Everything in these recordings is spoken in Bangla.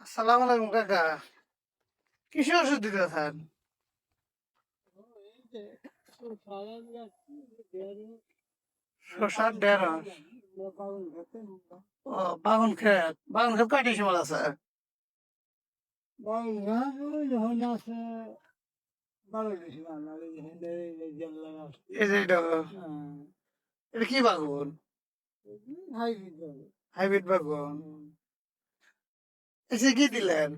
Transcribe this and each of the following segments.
আসসালামু আলাইকুম কাকা, কিসের ওষুধ দিতেছেন? শসার ঢেঁড়স। ও, বাগুন ক্ষেত কয়টি সময় আছে? এই যে এটা কি বাগুন? হাইব্রিড বাগুন। এসে কি দিলেন?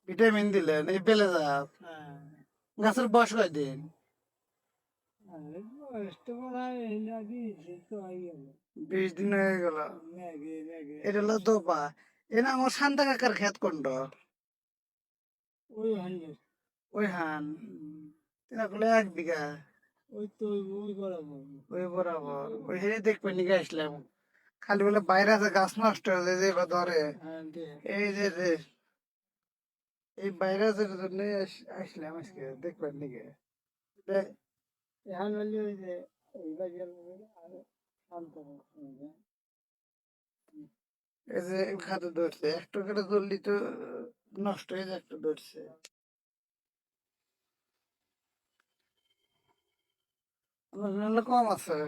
ভিটামিন দিলেন, এই বেলে যাক। গাছের বয়স কয়দিন? 20 দিন হয়ে গেল। এটা হলো দোপা। এটা আমার শান্তা কাকার ক্ষেত কোনটা? ওই হান তিনা করলে 1 বিঘা। ওই বরাবর ওই হেরে দেখবেন নিকে আসলাম। খালি বলে বাইরে আছে গাছ নষ্ট হয়ে যায় যে এবার ধরে। এই যে এই বাইরে আছে জন্য আসলাম আজকে দেখবেন নিকে। এই যে খাতে ধরছে একটু করে ধরলি তো নষ্ট হয়ে যায়, একটু ধরছে। কম আছে।